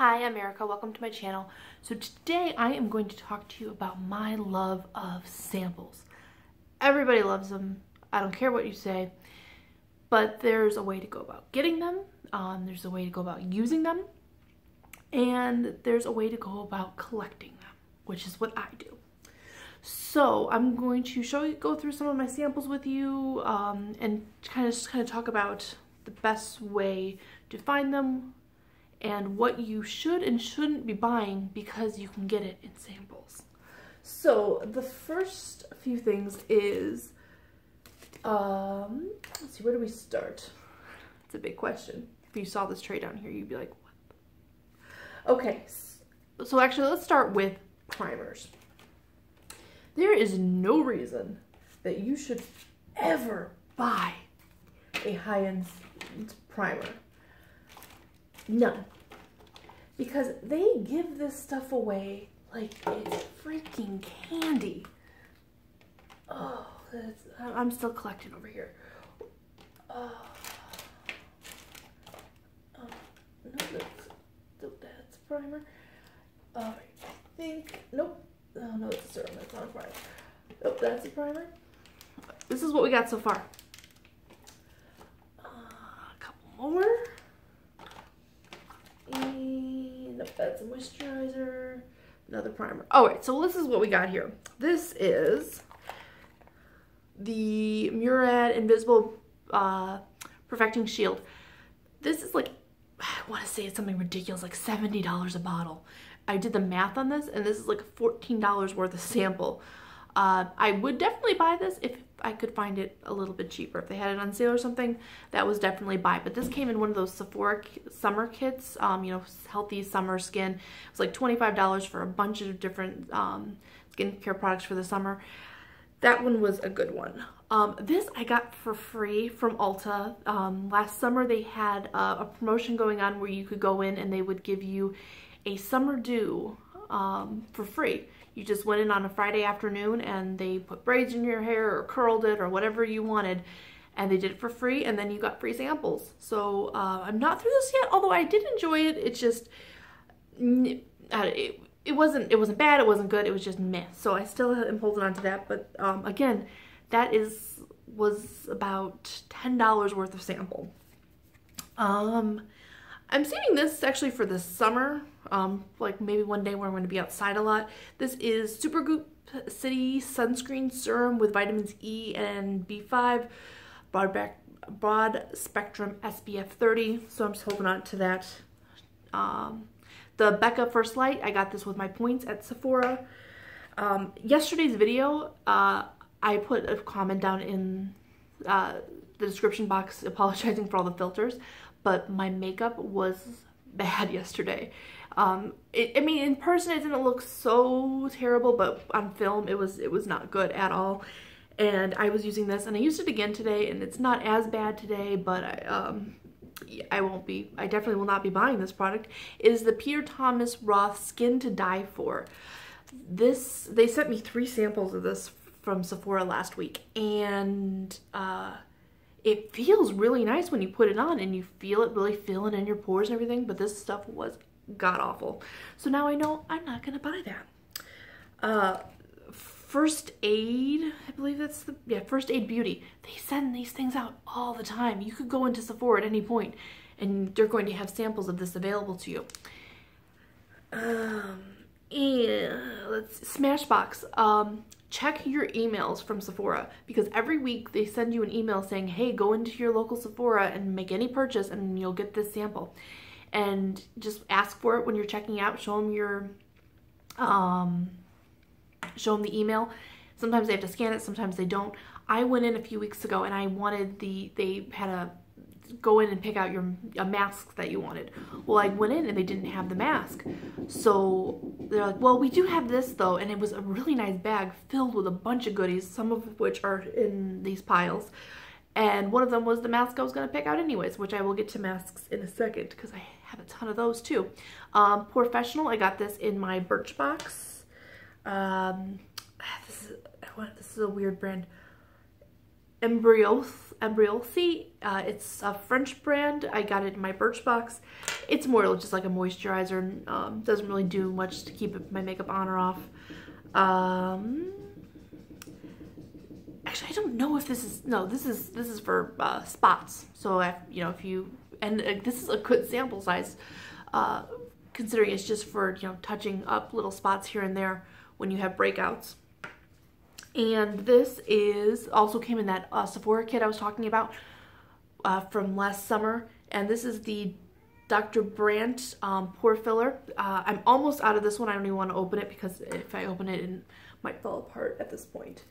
Hi, I'm Erica. Welcome to my channel. So today I am going to talk to you about my love of samples. Everybody loves them. I don't care what you say, but there's a way to go about getting them. There's a way to go about using them, and there's a way to go about collecting them, which is what I do. So I'm going to go through some of my samples with you, and kind of talk about the best way to find them and what you should and shouldn't be buying because you can get it in samples. So the first few things is, let's see, where do we start? It's a big question. If you saw this tray down here, you'd be like, what? Okay, so actually let's start with primers. There is no reason that you should ever buy a high-end primer. None. Because they give this stuff away like it's freaking candy. Oh, I'm still collecting over here. No, that's a primer. Alright, I think, nope. Oh no, it's a serum, that's not a primer. Nope, that's a primer. This is what we got so far. A couple more. And nope, that's a moisturizer. Another primer. Alright, so this is what we got here. This is the Murad Invisible Perfecting Shield. This is like, I want to say it's something ridiculous, like $70 a bottle. I did the math on this, and this is like $14 worth of sample. I would definitely buy this if I could find it a little bit cheaper. If they had it on sale or something, that was definitely buy. But this came in one of those Sephora summer kits, you know, healthy summer skin. It was like $25 for a bunch of different skincare products for the summer. That one was a good one. This I got for free from Ulta. Last summer they had a promotion going on where you could go in and they would give you a summer dew for free. You just went in on a Friday afternoon and they put braids in your hair or curled it or whatever you wanted, and they did it for free, and then you got free samples. So I'm not through this yet, although I did enjoy it. It's just it wasn't bad, it wasn't good, it was just meh. So I still am holding on to that, but again, that was about $10 worth of sample. I'm saving this actually for the summer, like maybe one day where I'm going to be outside a lot. This is Supergoop City Sunscreen Serum with vitamins E and B5, broad spectrum SPF 30, so I'm just holding on to that. The Becca First Light, I got this with my points at Sephora. Yesterday's video, I put a comment down in the description box apologizing for all the filters, but my makeup was bad yesterday. I mean, in person it didn't look so terrible, but on film it was not good at all. And I was using this, and I used it again today, and it's not as bad today, but I definitely will not be buying this product. It is the Peter Thomas Roth Skin to Die For. They sent me 3 samples of this from Sephora last week, and it feels really nice when you put it on and you feel it really filling in your pores and everything, but this stuff was god-awful. So now I know I'm not gonna buy that. First Aid, I believe that's First Aid Beauty. They send these things out all the time. You could go into Sephora at any point and they're going to have samples of this available to you. Smashbox. Check your emails from Sephora, because every week they send you an email saying, hey, go into your local Sephora and make any purchase and you'll get this sample. And just ask for it when you're checking out. Show them the email. Sometimes they have to scan it, sometimes they don't. I went in a few weeks ago and I wanted they had a go in and pick out a mask that you wanted. Well, I went in and they didn't have the mask. So they're like, well, we do have this though. And it was a really nice bag filled with a bunch of goodies, some of which are in these piles. And one of them was the mask I was going to pick out anyways, which I will get to masks in a second because I have a ton of those too. Professional, I got this in my Birchbox. This is a weird brand. Embriosy. It's a French brand. I got it in my Birchbox, It's more just like a moisturizer. Doesn't really do much to keep my makeup on or off. Actually, I don't know if this is, no, this is for spots. So you know, if you, and this is a good sample size, considering it's just for, you know, touching up little spots here and there when you have breakouts. And this is also came in that Sephora kit I was talking about from last summer. And this is the Dr. Brandt pore filler. I'm almost out of this one. I don't even want to open it because if I open it, it might fall apart at this point.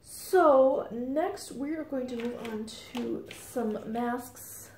So next we are going to move on to some masks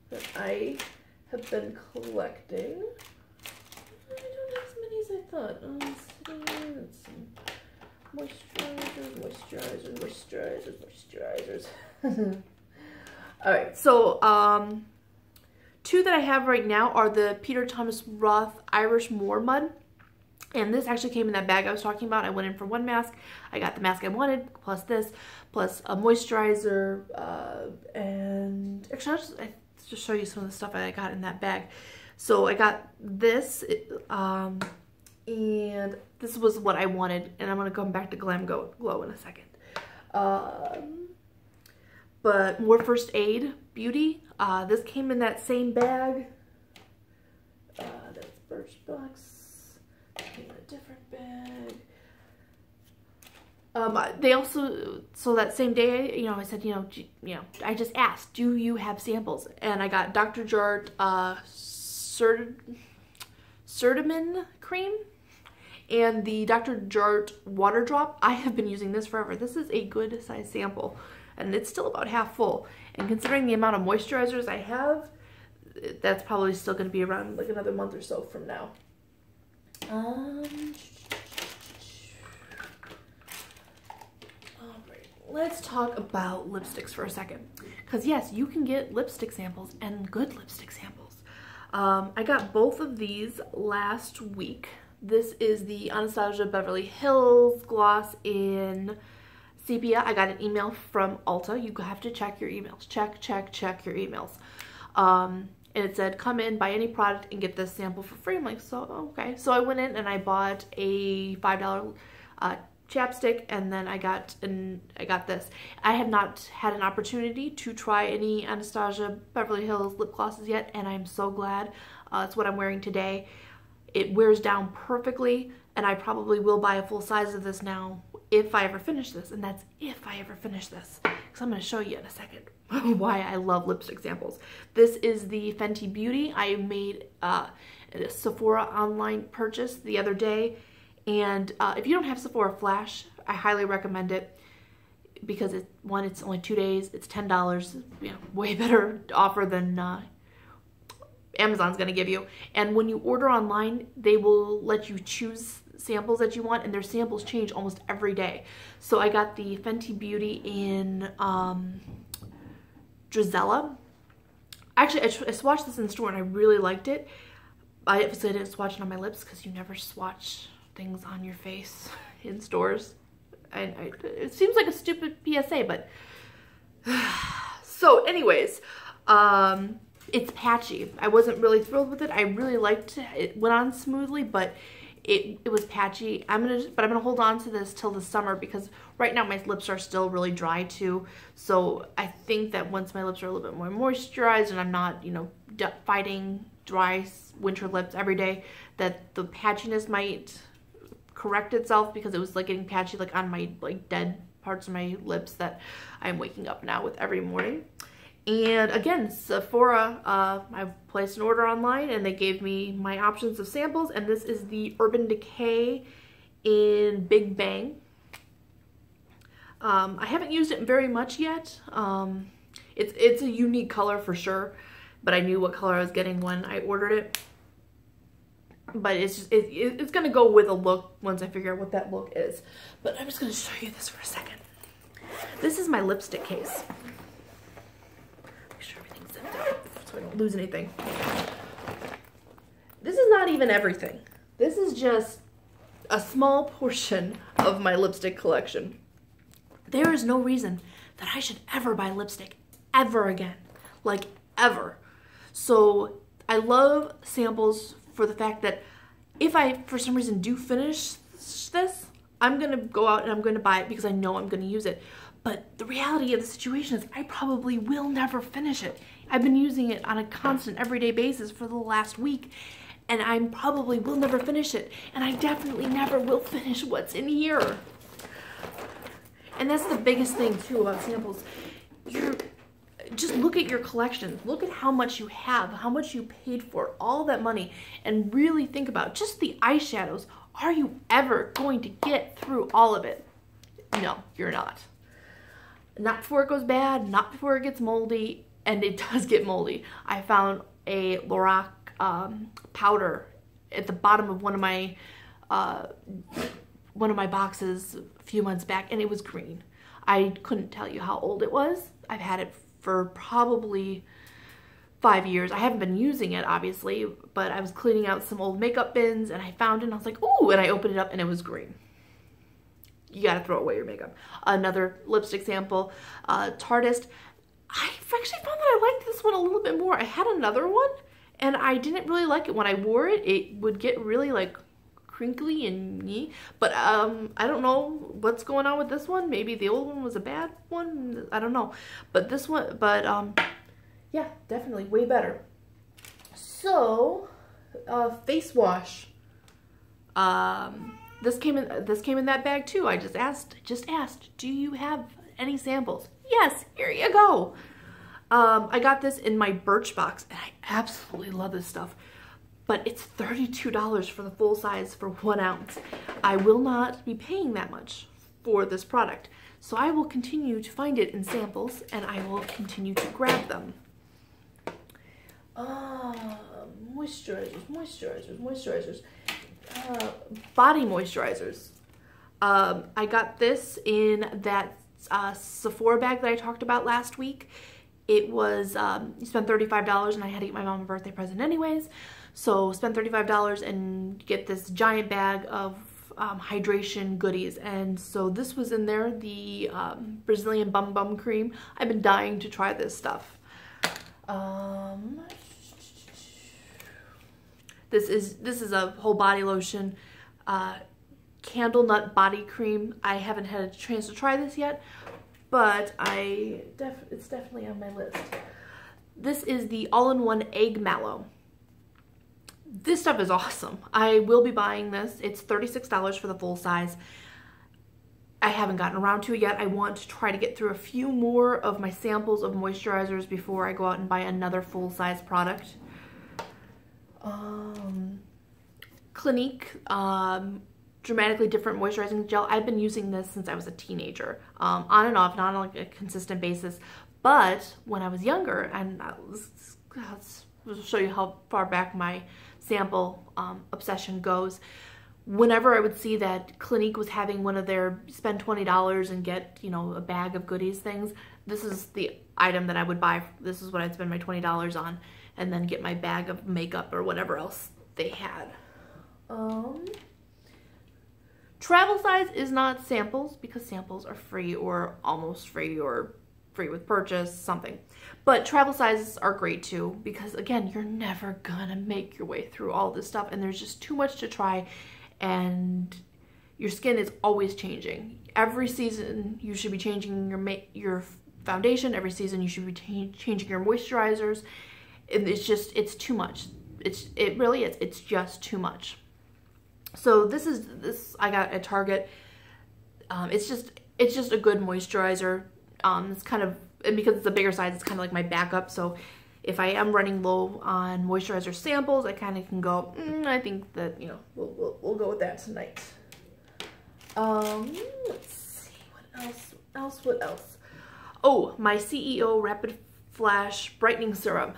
that I have been collecting. I don't have as many as I thought. Let's see. Moisturizers. Alright, so two that I have right now are the Peter Thomas Roth Irish Moor Mud. And this actually came in that bag I was talking about. I went in for one mask. I got the mask I wanted, plus this, plus a moisturizer, and actually I'll just show you some of the stuff I got in that bag. So I got this, and this was what I wanted, and I'm going to come back to Glam Glow in a second. But more First Aid Beauty. This came in that same bag. That's Birchbox. Came in a different bag. They also, so that same day, you know, I said, you know, I just asked, do you have samples? And I got Dr. Jart Certamin cream and the Dr. Jart water drop. I have been using this forever. This is a good size sample and it's still about half full. And considering the amount of moisturizers I have, that's probably still going to be around like another month or so from now. Alright, let's talk about lipsticks for a second. Because yes, you can get lipstick samples and good lipstick samples. I got both of these last week. This is the Anastasia Beverly Hills gloss in sepia. I got an email from Ulta. You have to check your emails. Check your emails. And it said, come in, buy any product, and get this sample for free. I'm like, so, okay. So I went in and I bought a $5 chapstick, and then I got this. I have not had an opportunity to try any Anastasia Beverly Hills lip glosses yet, and I'm so glad. It's what I'm wearing today. It wears down perfectly, and I probably will buy a full size of this now if I ever finish this, and that's if I ever finish this, because I'm going to show you in a second why I love lipstick samples. This is the Fenty Beauty. I made a Sephora online purchase the other day, and if you don't have Sephora Flash, I highly recommend it because it's only 2 days, it's $10, you know, way better offer than Amazon's gonna give you. And when you order online, they will let you choose samples that you want, and their samples change almost every day. So I got the Fenty Beauty in Drizella. Actually, I swatched this in the store and I really liked it. I obviously didn't swatch it on my lips because you never swatch things on your face in stores. It seems like a stupid PSA, but so anyways, it's patchy. I wasn't really thrilled with it. I really liked it. It went on smoothly, but it was patchy. I'm gonna hold on to this till the summer because right now my lips are still really dry too. So I think that once my lips are a little bit more moisturized and I'm not, you know, fighting dry winter lips every day, that the patchiness might correct itself, because it was like getting patchy like on my like dead parts of my lips that I'm waking up now with every morning. And again, Sephora, I placed an order online and they gave me my options of samples, and this is the Urban Decay in Big Bang. I haven't used it very much yet. It's a unique color for sure, but I knew what color I was getting when I ordered it. But it's gonna go with a look once I figure out what that look is. But I'm just gonna show you this for a second. This is my lipstick case. So I don't lose anything. This is not even everything. This is just a small portion of my lipstick collection. There is no reason that I should ever buy lipstick ever again. Like, ever. So I love samples for the fact that if I, for some reason, do finish this, I'm going to go out and I'm going to buy it because I know I'm going to use it. But the reality of the situation is I probably will never finish it. I've been using it on a constant everyday basis for the last week, and I probably will never finish it. And I definitely never will finish what's in here. And that's the biggest thing too about samples. Just look at your collections. Look at how much you have, how much you paid for, all that money, and really think about just the eyeshadows. Are you ever going to get through all of it? No, you're not. Not before it goes bad, not before it gets moldy, and it does get moldy. I found a Lorac powder at the bottom of one of my boxes a few months back, and it was green. I couldn't tell you how old it was. I've had it for probably 5 years. I haven't been using it, obviously, but I was cleaning out some old makeup bins, and I found it, and I was like, ooh, and I opened it up, and it was green. You gotta throw away your makeup. Another lipstick sample, Tarteist. I actually found that I liked this one a little bit more. I had another one, and I didn't really like it. When I wore it, it would get really like crinkly and yee. But I don't know what's going on with this one. Maybe the old one was a bad one. I don't know. But this one, yeah, definitely way better. So, face wash. This came in that bag too. I just asked, do you have any samples? Yes, here you go. I got this in my Birchbox, and I absolutely love this stuff. But it's $32 for the full size for 1 ounce. I will not be paying that much for this product. So I will continue to find it in samples, and I will continue to grab them. Moisturizers. Body moisturizers. I got this in that Sephora bag that I talked about last week. It was, you spend $35, and I had to get my mom a birthday present anyways. So spend $35 and get this giant bag of hydration goodies. And so this was in there, the Brazilian Bum Bum Cream. I've been dying to try this stuff. This is a whole body lotion, candle nut body cream. I haven't had a chance to try this yet, but it's definitely on my list. This is the all-in-one egg mallow. This stuff is awesome. I will be buying this. It's $36 for the full size. I haven't gotten around to it yet. I want to try to get through a few more of my samples of moisturizers before I go out and buy another full-size product. Clinique Dramatically Different Moisturizing Gel. I've been using this since I was a teenager, on and off, not on like a consistent basis. But when I was younger, and let's show you how far back my sample obsession goes. Whenever I would see that Clinique was having one of their spend $20 and get, you know, a bag of goodies things, this is the item that I would buy. This is what I'd spend my $20 on, and then get my bag of makeup or whatever else they had. Travel size is not samples, because samples are free or almost free or free with purchase, something. But travel sizes are great too, because again, you're never gonna make your way through all this stuff, and there's just too much to try, and your skin is always changing. Every season you should be changing your foundation. Every season you should be changing your moisturizers. And it's too much. It really is. It's just too much. So this I got at Target. It's just a good moisturizer. It's kind of, and because it's a bigger size, it's kind of like my backup. So if I am running low on moisturizer samples, I kind of can go, I think that, you know, we'll go with that tonight. Let's see, what else? Oh, my CEO Rapid Flash Brightening Serum.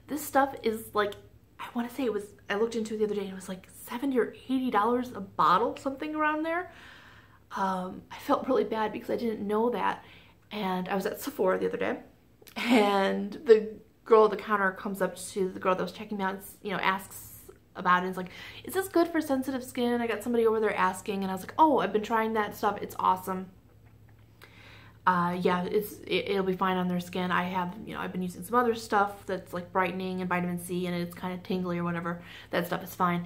This stuff is like, I want to say I looked into it the other day, and it was like $70 or $80 a bottle, something around there. I felt really bad because I didn't know that. And I was at Sephora the other day, and the girl at the counter comes up to the girl that was checking me out, you know, asks about it, and is like, is this good for sensitive skin? I got somebody over there asking, and I was like, oh, I've been trying that stuff. It's awesome. yeah, it'll be fine on their skin. I have, you know, I've been using some other stuff that's like brightening and vitamin C, and it's kind of tingly or whatever. That stuff is fine.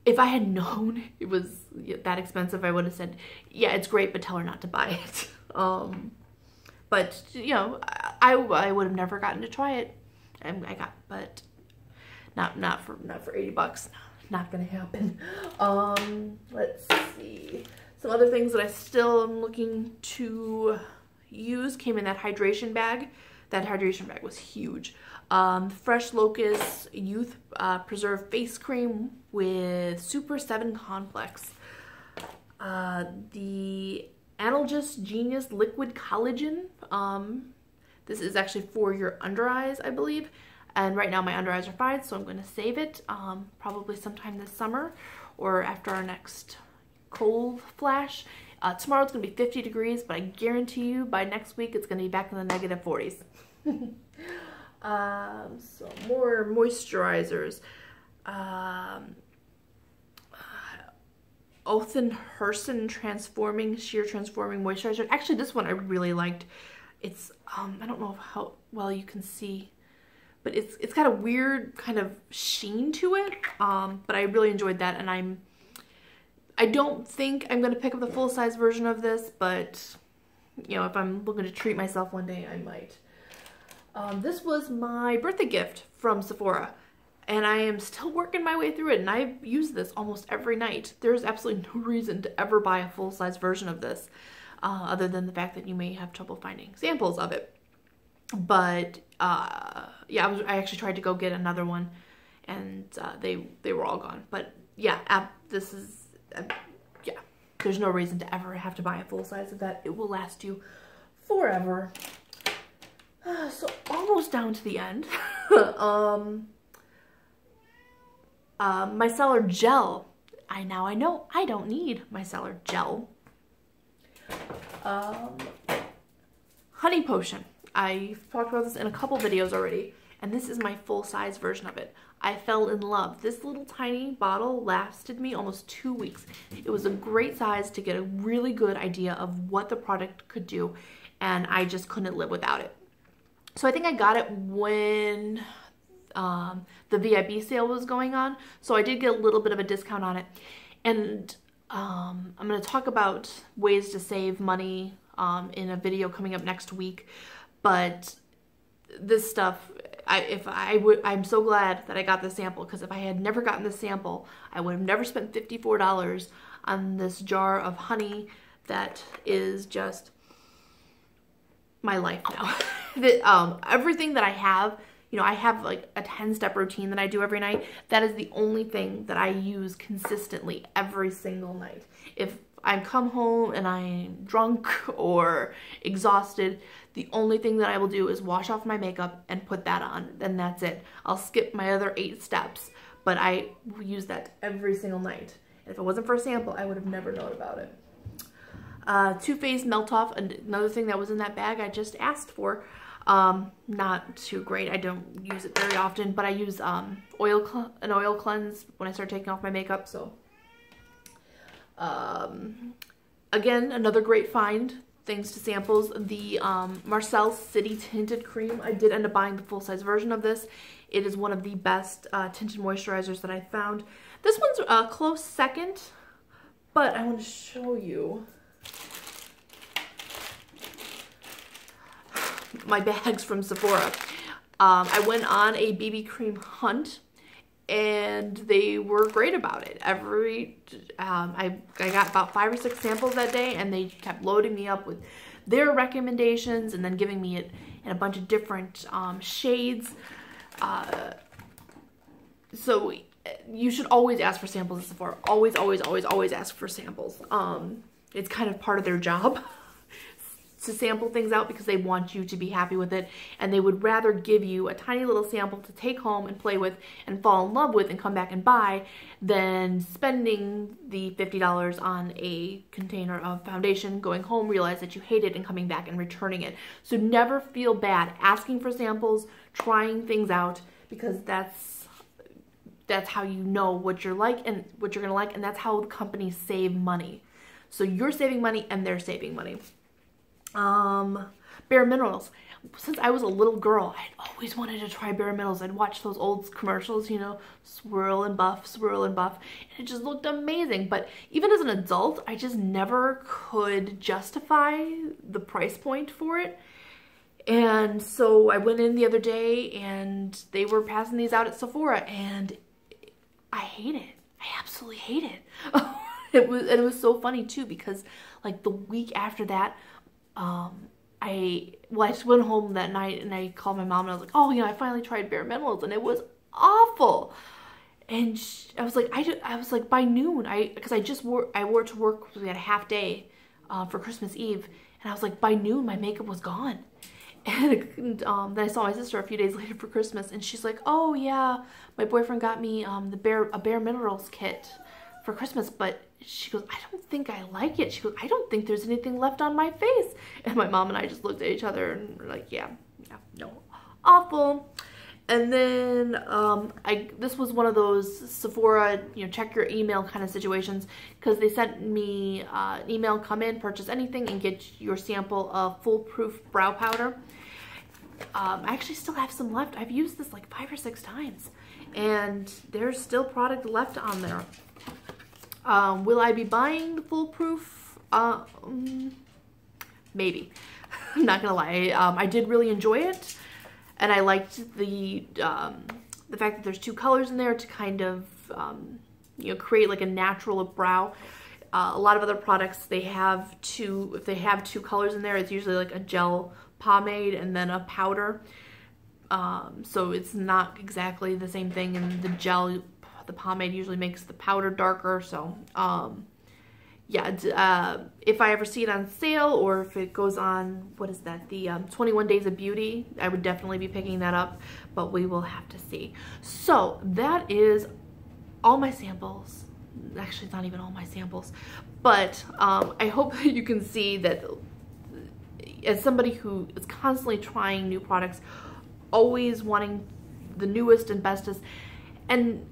If I had known it was that expensive, I would have said, yeah, it's great, but tell her not to buy it. But you know, I would have never gotten to try it. But not for 80 bucks. Not gonna happen. Let's see. Some other things that I still am looking to use came in that hydration bag. That hydration bag was huge. Fresh Locust Youth Preserve Face Cream with Super 7 Complex. The Analgesic Genius Liquid Collagen. This is actually for your under eyes, I believe. And right now my under eyes are fine, so I'm going to save it probably sometime this summer or after our next cold flash. Tomorrow's going to be 50 degrees, but I guarantee you by next week it's going to be back in the negative 40s. So more moisturizers. Othon Herson Sheer Transforming Moisturizer. Actually, this one I really liked. It's, I don't know how well you can see, but it's got a weird kind of sheen to it. But I really enjoyed that, and I don't think I'm going to pick up the full-size version of this, but, you know, if I'm looking to treat myself one day, I might. This was my birthday gift from Sephora, and I am still working my way through it, and I've used this almost every night. There's absolutely no reason to ever buy a full-size version of this, other than the fact that you may have trouble finding samples of it. But, yeah, I actually tried to go get another one, and they were all gone. But, yeah, this is... yeah, there's no reason to ever have to buy a full size of that. It will last you forever. So almost down to the end. Micellar Gel. I know I don't need Micellar Gel. Honey Potion. I've talked about this in a couple videos already, and this is my full-size version of it. I fell in love. This little tiny bottle lasted me almost 2 weeks. It was a great size to get a really good idea of what the product could do, and I just couldn't live without it. So I think I got it when the VIB sale was going on, so I did get a little bit of a discount on it. And I'm going to talk about ways to save money in a video coming up next week, but this stuff... I'm so glad that I got the sample, because if I had never gotten the sample, I would have never spent $54 on this jar of honey that is just my life now. Everything that I have, you know, I have like a 10-step routine that I do every night. That is the only thing that I use consistently every single night. If I come home and I'm drunk or exhausted, the only thing that I will do is wash off my makeup and put that on, and that's it. I'll skip my other 8 steps, but I use that every single night. And if it wasn't for a sample, I would have never known about it. Too Faced Melt Off, another thing that was in that bag I just asked for. Not too great. I don't use it very often, but I use an oil cleanse when I start taking off my makeup, so... again, another great find, thanks to samples. The Marcel City Tinted Cream. I did end up buying the full-size version of this. It is one of the best tinted moisturizers that I found. This one's a close second, but I want to show you my bags from Sephora. I went on a BB cream hunt, and they were great about it. I got about 5 or 6 samples that day, and they kept loading me up with their recommendations and then giving me it in a bunch of different shades. So you should always ask for samples at Sephora. Always, always, always, always ask for samples. It's kind of part of their job to sample things out, because they want you to be happy with it, and they would rather give you a tiny little sample to take home and play with and fall in love with and come back and buy than spending the $50 on a container of foundation, going home, realize that you hate it, and coming back and returning it. So never feel bad asking for samples, trying things out, because that's how you know what you're like and what you're gonna like, and that's how companies save money. So you're saving money and they're saving money. Bare Minerals. Since I was a little girl, I'd always wanted to try Bare Minerals. I'd watch those old commercials, you know, swirl and buff, and it just looked amazing. But even as an adult, I just never could justify the price point for it. And so I went in the other day and they were passing these out at Sephora, and I hate it. I absolutely hate it. It was so funny too, because like the week after that, I just went home that night and I called my mom and I was like, oh, you know, I finally tried Bare Minerals and it was awful. And I was like, by noon, because I wore it to work. We had a half day for Christmas Eve, and I was like, by noon my makeup was gone. And then I saw my sister a few days later for Christmas, and she's like, oh yeah, my boyfriend got me a Bare Minerals kit for Christmas, but she goes, I don't think I like it. She goes, I don't think there's anything left on my face. And my mom and I just looked at each other and were like, yeah, no, awful. And then this was one of those Sephora, you know, check your email kind of situations, because they sent me an email, come in, purchase anything, and get your sample of Foolproof brow powder. I actually still have some left. I've used this like 5 or 6 times, and there's still product left on there. Will I be buying the Foolproof? Maybe. I'm not gonna lie. I did really enjoy it, and I liked the fact that there's 2 colors in there to kind of you know, create like a natural look brow. A lot of other products, they have if they have 2 colors in there, it's usually like a gel pomade and then a powder. So it's not exactly the same thing, and the pomade usually makes the powder darker. So yeah, if I ever see it on sale, or if it goes on, what is that, the 21 Days of Beauty, I would definitely be picking that up, but we will have to see. So that is all my samples. Actually, it's not even all my samples, but I hope you can see that as somebody who is constantly trying new products, always wanting the newest and bestest, and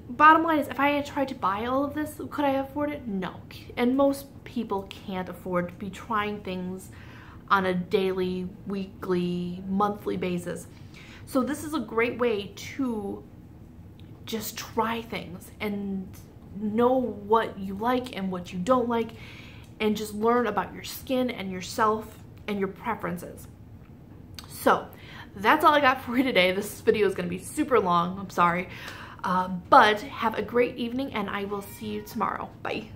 bottom line is, if I had tried to buy all of this, could I afford it? No. And most people can't afford to be trying things on a daily, weekly, monthly basis. So this is a great way to just try things and know what you like and what you don't like, and just learn about your skin and yourself and your preferences. So that's all I got for you today. This video is going to be super long. I'm sorry. But have a great evening, and I will see you tomorrow. Bye.